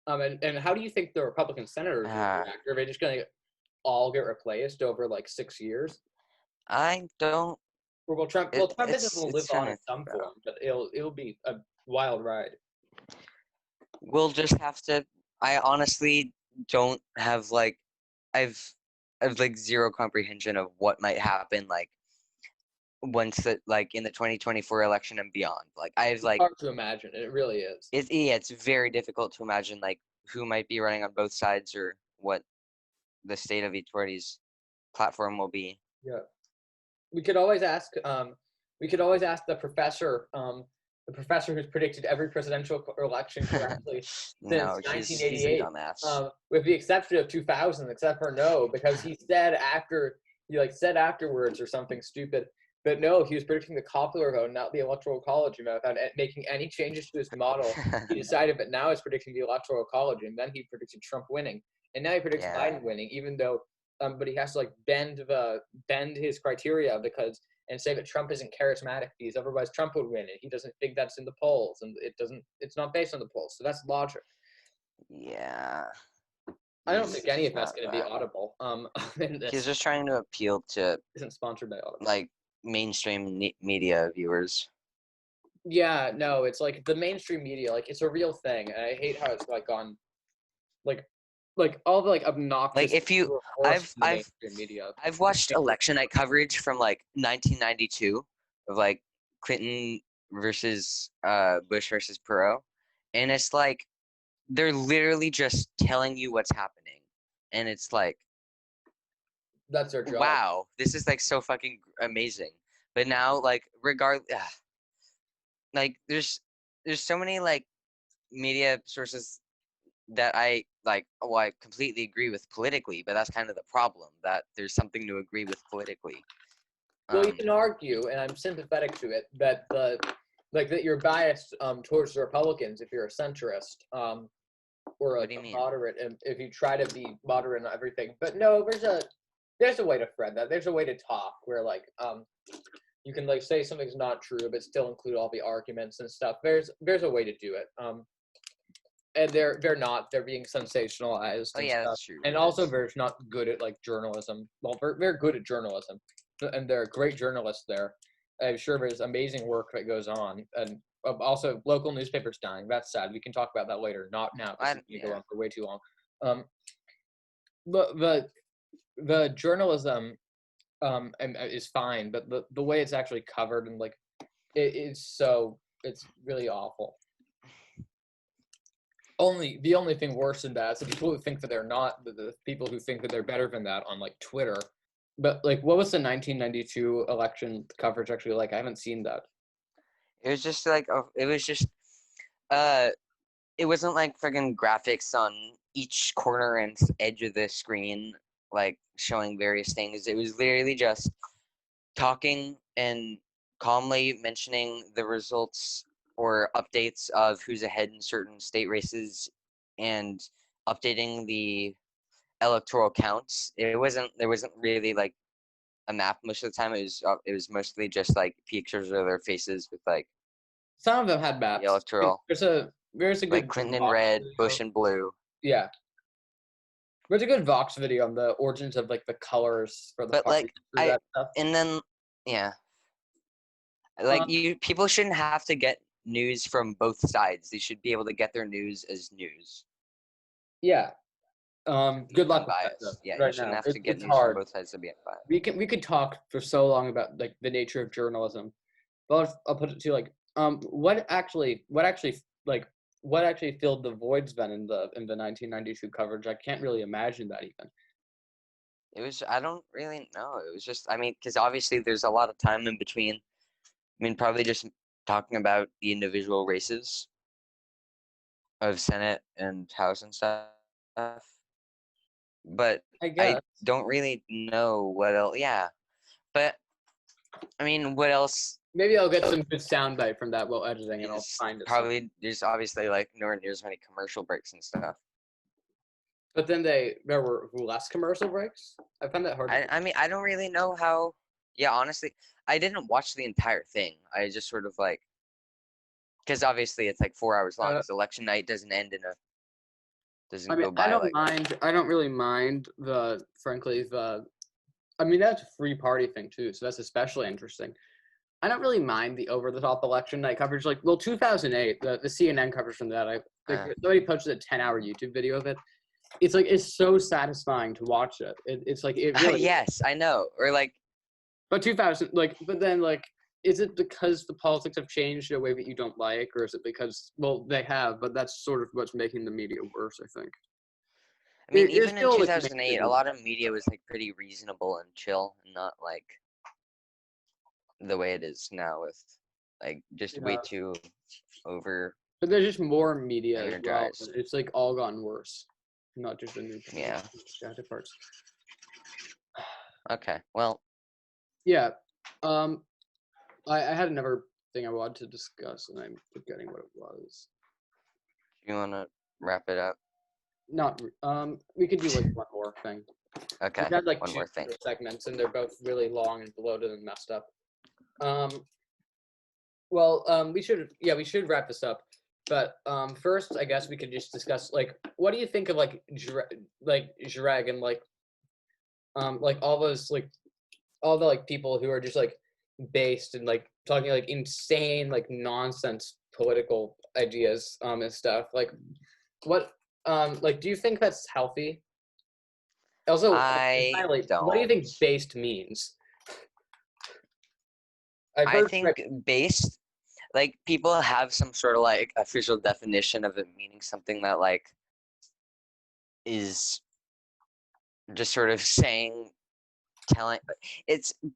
And how do you think the Republican senators will react? Are they just going to all get replaced over like 6 years? I don't. Or will Trump? Well, Trumpism will live on in some about. form, but it'll be a wild ride. We'll just have to. I honestly don't have like. I've like zero comprehension of what might happen like once that like in the 2024 election and beyond. Like I've like Hard to imagine. It really is. it's very difficult to imagine like who might be running on both sides or what the state of each party's platform will be. Yeah. We could always ask. We could always ask the professor. The professor who's predicted every presidential election correctly since No, he's a 1988, dumbass. with the exception of 2000, except for no, because he said said afterwards or something stupid. But no, he was predicting the popular vote, not the electoral college, without making any changes to his model. He decided, but now he's predicting the electoral college, and then he predicted Trump winning, and now he predicts Yeah. Biden winning, even though, but he has to like bend his criteria and say that Trump isn't charismatic because otherwise Trump would win, and he doesn't think that's in the polls, and it's not based on the polls, so that's logic. Yeah. I don't think any of that's going to be audible. He's just trying to appeal to isn't sponsored by Audible. like mainstream media viewers. Yeah, no, it's like the mainstream media, like it's a real thing, and I hate how it's like on, like all the like obnoxious. Like if you, I've watched election night coverage from like 1992 of like Clinton versus Bush versus Perot, and it's like they're literally just telling you what's happening, and it's like, that's their job. wow, this is like so fucking amazing. But now, like like there's so many like media sources that I like. Well, I completely agree with politically, but that's kind of the problem, that there's something to agree with politically. Well, you can argue, and I'm sympathetic to it, that that you're biased towards the Republicans if you're a centrist, or What do a you mean? moderate, and if you try to be moderate on everything. But no, there's a way to thread that. There's a way to talk where like you can like say something's not true, but still include all the arguments and stuff. There's a way to do it. And they're being sensationalized. Oh and yeah, stuff. that's true. And also they're not good at like journalism. Well, they're good at journalism, and they're great journalists there. I'm sure there's amazing work that goes on, and also local newspapers dying. That's sad. We can talk about that later. Not now. This is going to go on for way too long. The journalism is fine, but the way it's actually covered and like it's really awful. The only thing worse than that is the people who think that they're not, the people who think that they're better than that on like Twitter. But like, what was the 1992 election coverage actually like? I haven't seen that. It was just like it wasn't like friggin' graphics on each corner and edge of the screen like showing various things. It was literally just talking and calmly mentioning the results or updates of who's ahead in certain state races and updating the electoral counts. There wasn't really like a map most of the time. It was mostly just like pictures of their faces with like some of them had maps. The electoral. There's a good like Clinton in red, video. Bush in blue. Yeah. There's a good Vox video on the origins of like the colors for the but party, like that stuff. And then like people shouldn't have to get news from both sides. They should be able to get their news as news. Yeah. Good luck with that. Yeah, right you shouldn't now. have to get news hard. from both sides to be unbiased. We could talk for so long about like the nature of journalism, but I'll put it to you like what actually filled the voids then in the 1992 coverage? I can't really imagine that even. It was, I don't really know. It was just, I mean, because obviously there's a lot of time in between. I mean, probably just talking about the individual races of Senate and House and stuff. But I don't really know what else. Yeah. But, I mean, what else? Maybe I'll get some good soundbite from that while editing, and I'll find it. Probably, there's obviously like nowhere near as many commercial breaks and stuff. But then there were less commercial breaks? I found that hard. I mean, I don't really know how. Yeah, honestly, I didn't watch the entire thing. I just sort of like, because obviously it's like 4 hours long. Because election night doesn't end in a doesn't go by like. I don't really mind frankly, I mean, that's a free party thing too, so that's especially interesting. I don't really mind the over-the-top election night coverage. Like, well, 2008, the CNN coverage from that, somebody posted a 10-hour YouTube video of it. It's like, it's so satisfying to watch it. It's like, it really Yes, I know. Or like, but 2000, like, but then, like, is it because the politics have changed in a way that you don't like, or is it because, well, they have, but that's sort of what's making the media worse, I think. I mean, You're even in still, like, 2008, a lot of media was like pretty reasonable and chill, and not like the way it is now with like just way too over. But there's just more media as well. energized. It's like all gotten worse, not just the new Yeah. parts. Okay, well, Yeah. I had another thing I wanted to discuss, and I'm forgetting what it was. you want to wrap it up? Not we could do like one more thing. Okay, We had like one two more thing. segments, and they're both really long and bloated and messed up. We should wrap this up. But first, I guess we could just discuss like, what do you think of like Zhreg and like all those like all the like people who are just like based and like talking like insane like nonsense political ideas and stuff. Like, what like, do you think that's healthy? Also, I finally, don't. what do you think based means? I think based, like, people have some sort of like official definition of it meaning something that like is just sort of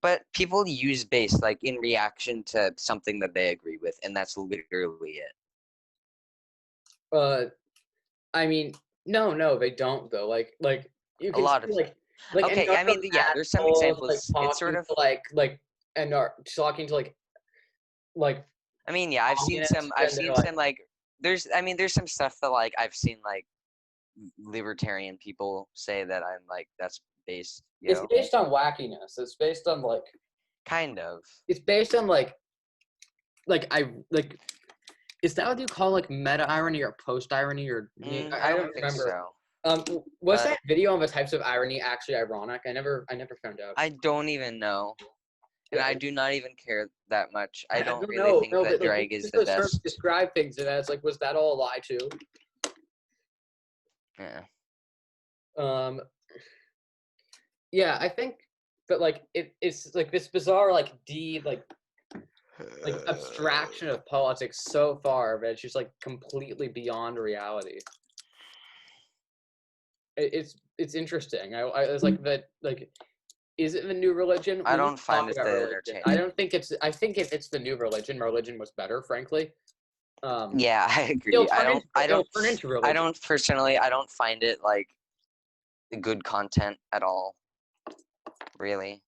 but people use base like in reaction to something that they agree with, and that's literally it. I mean, no, they don't though. Like you can A lot see, of like okay, I mean, yeah, there's some examples. Like, It's sort of and are talking to like. I mean, yeah, I've seen some like there's some stuff that like I've seen like libertarian people say that I'm like that's based. It's based on wackiness. It's based on like. Kind of. It's based on like. Is that what you call like meta irony or post irony or? I don't remember. So. Was that video on the types of irony actually ironic? I never found out. I don't even know. And I do not even care that much. I don't really know, think that Drag is the best. Describe things, and it's like, was that all a lie too? Yeah. Yeah, I think that like it's like this bizarre like abstraction of politics so far that it's just like completely beyond reality. It's interesting. I was like that like. Is it the new religion? I don't find it that entertaining. I don't think it's. I think if it's the new religion was better, frankly. Yeah, I agree. I don't personally. I don't find it like good content at all. Really.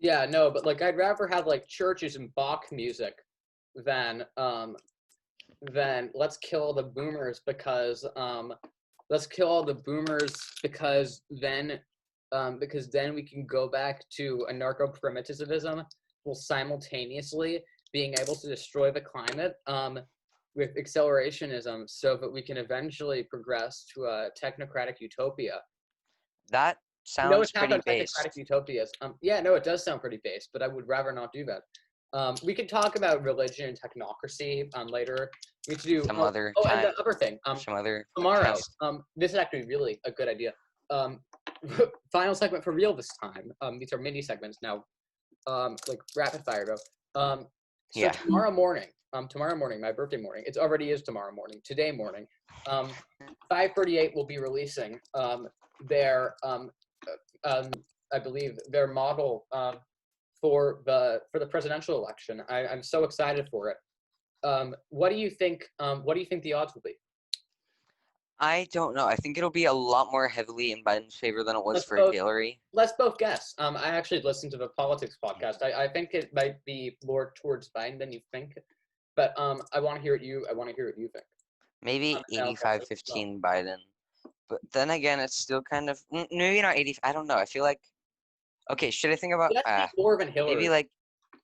Yeah, no, but like I'd rather have like churches and Bach music than let's kill all the boomers because then we can go back to anarcho-primitivism while simultaneously being able to destroy the climate with accelerationism so that we can eventually progress to a technocratic utopia. That sounds pretty based. Technocratic utopias. Yeah, no, it does sound pretty based, but I would rather not do that. We could talk about religion and technocracy later. We could do some other time. And the other thing. Tomorrow. This is actually really a good idea. Final segment for real this time. These are mini segments now, like rapid fire though. So tomorrow morning, my birthday morning. It already is tomorrow morning. Today morning, 538 will be releasing their I believe their model for the presidential election. I'm so excited for it. What do you think? What do you think the odds will be? I don't know. I think it'll be a lot more heavily in Biden's favor than it was for Hillary. Let's both guess. I actually listened to the politics podcast. I think it might be more towards Biden than you think, but I want to hear what you think. Maybe 85-15 Biden, but then again, it's still kind of maybe not 80. I don't know. I feel like should I think about more than Hillary? Maybe like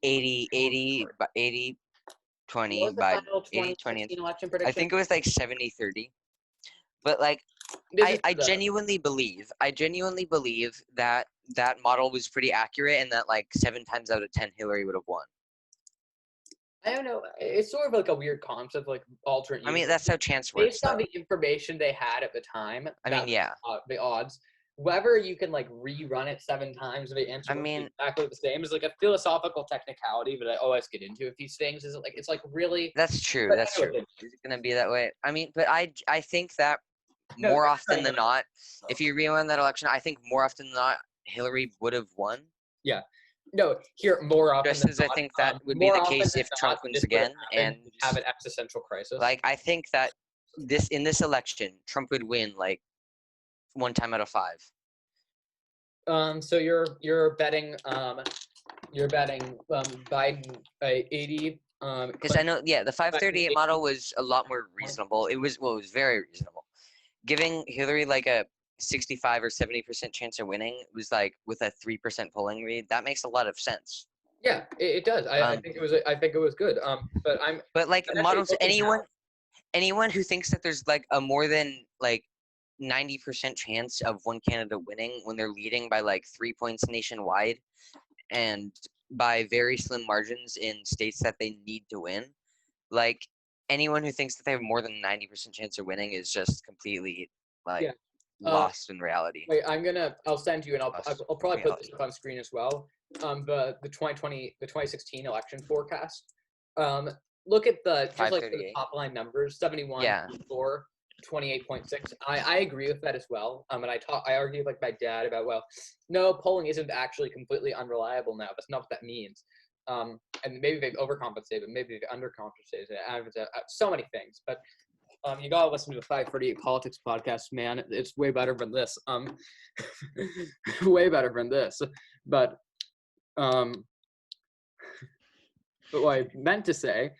80, 20 Biden, 80, 20. I think it was like 70-30. But like I genuinely believe that that model was pretty accurate and that like 7 times out of 10 Hillary would have won. I don't know. It's sort of like a weird concept, like alternate. I mean, that's how chance works. Based on the information they had at the time. I mean, yeah. The odds. Whether you can like rerun it 7 times and the answer will be exactly the same is like a philosophical technicality that I always get into with these things. Is like it's like really. That's true. That's true. Is it gonna be that way? I mean, but I think that more often than not, if you rerun that election, I think more often than not, Hillary would have won. Yeah. No, here more often. Just as I think that would be the case if Trump wins again and have an existential crisis. Like I think that in this election, Trump would win like 1 time out of 5. So you're betting Biden 80. Because I know, yeah, the 538 model was a lot more reasonable. It was very reasonable. Giving Hillary like a 65 or 70% chance of winning was like with a 3% polling read. That makes a lot of sense. Yeah, it does. I think it was good. But like models, anyone who thinks that there's like a more than like 90% chance of one candidate winning when they're leading by like 3 points nationwide and by very slim margins in states that they need to win, like anyone who thinks that they have more than 90% chance of winning is just completely like lost in reality. Wait, I'll send you and I'll probably put this up on screen as well. The 2016 election forecast. Look at the top line numbers, 71, 4, 28.6. I agree with that as well. And I argue like my dad about, well, no, polling isn't actually completely unreliable now. That's not what that means. And maybe they've overcompensated, maybe they've undercompensated. So many things, but you gotta listen to the 538 Politics podcast, man. It's way better than this. Way better than this. But what I meant to say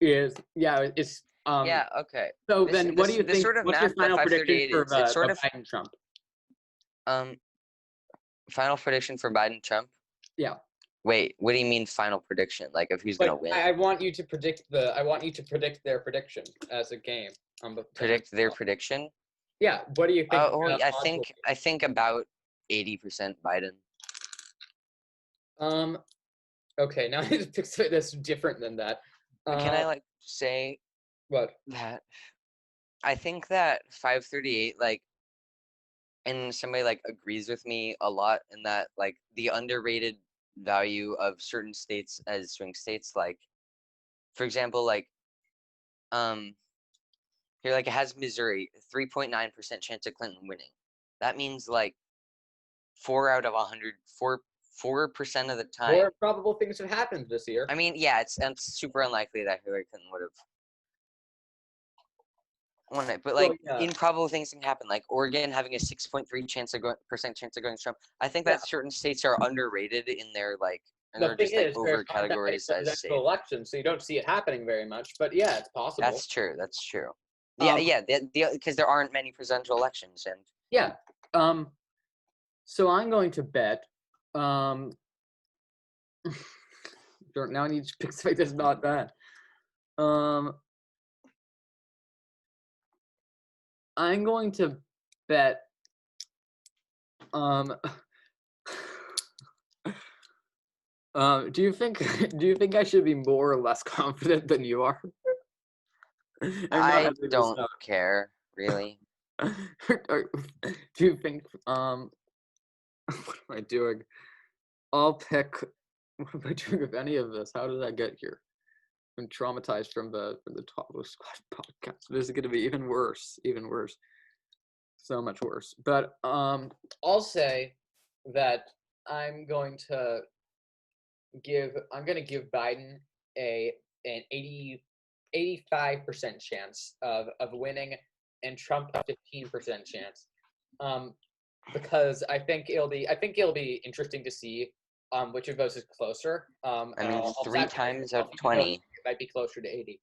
is, it's okay. So then, what do you think? What's your final prediction for Biden Trump? Final prediction for Biden Trump? Yeah. Wait, what do you mean final prediction? Like if who's gonna win? I want you to predict their prediction as a game. Predict their prediction? Yeah. What do you think? I think about 80% Biden. Okay, now that's different than that. Can I like say what? That I think that 538 like and somebody like agrees with me a lot in that like the underrated value of certain states as swing states, like for example like here like it has Missouri 3.9% chance of Clinton winning. That means like 4 out of 100, 4% of the time. More probable things have happened this year. I mean, yeah, it's super unlikely that Hillary Clinton would have won it, but like improbable things can happen, like Oregon having a 6.3% chance of going Trump. I think that certain states are underrated in their like, and they're just like over categories as safe. Election, so you don't see it happening very much, but yeah, it's possible. That's true. Yeah, because there aren't many presidential elections, and yeah. So I'm going to bet. Now I need to pick something that's not bad. I'm going to bet. Do you think I should be more or less confident than you are? I don't care really. Do you think what am I doing? I'll pick. What am I doing with any of this? How did I get here? I'm traumatized from the Top of the Squad podcast. This is going to be even worse. So much worse. But I'll say that I'm going to give Biden an 85% chance of winning, and Trump a 15% chance. Because I think it'll be interesting to see which of those is closer. I mean, 3 times out of 20. It might be closer to 80.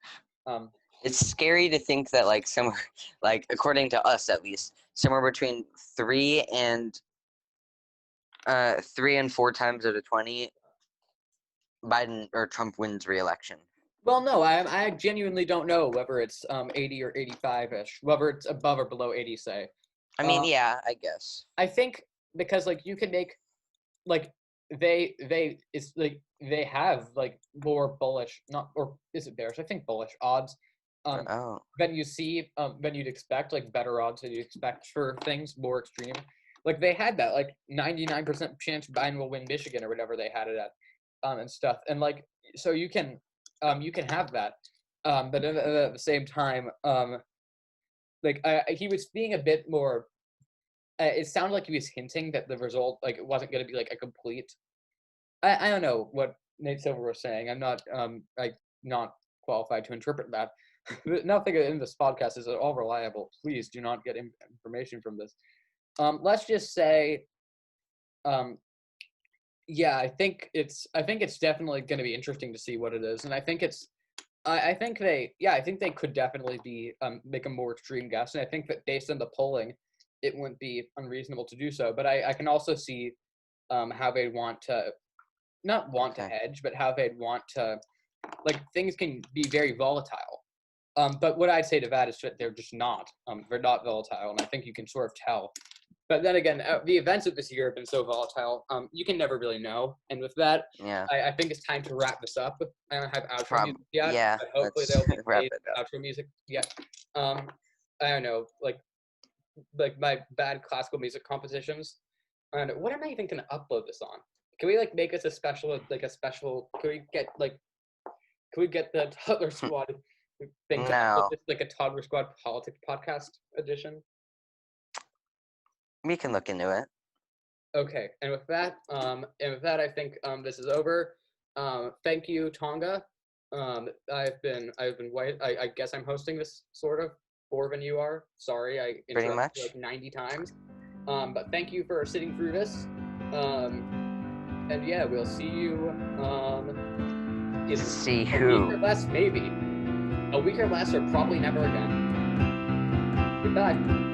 It's scary to think that like somewhere, like according to us at least, somewhere between 3 and 4 times out of 20, Biden or Trump wins re-election. Well, no, I genuinely don't know whether it's 80 or 85-ish, whether it's above or below 80, say. I mean, yeah, I guess. I think because like you can make like they have like more bullish, not, or is it bearish? I think bullish odds. Oh. Than you'd expect, like better odds than you expect for things more extreme. Like they had that like 99% chance Biden will win Michigan or whatever they had it at, and stuff. And like so you can have that, but at the same time, like he was being a bit more. It sounded like he was hinting that the result like it wasn't going to be like a complete. I don't know what Nate Silver was saying. I'm not not qualified to interpret that. Nothing in this podcast is at all reliable. Please do not get information from this. Let's just say, yeah, I think it's definitely going to be interesting to see what it is, and I think they could definitely be make a more extreme guess, and I think that based on the polling, it wouldn't be unreasonable to do so. But I can also see how they'd want to not want to hedge, but how they'd want to like things can be very volatile. But what I'd say to that is that they're just not. They're not volatile, and I think you can sort of tell. But then again, the events of this year have been so volatile, you can never really know. And with that, I think it's time to wrap this up. I don't have outro music yet, yeah, but hopefully there'll be wrap it up. outro music yet. I don't know, like my bad classical music compositions. And what am I even going to upload this on? Can we like make this a special? Can we get the Toddler Squad thing? No. Like a Toddler Squad politics podcast edition. We can look into it. Okay, and with that, I think this is over. Thank you, Tonga. I've been white. I guess I'm hosting this sort of more than you are. Sorry, I interrupted like 90 times. But thank you for sitting through this. And yeah, we'll see you. See a who? week or less, maybe. A week or less, or probably never again. Goodbye.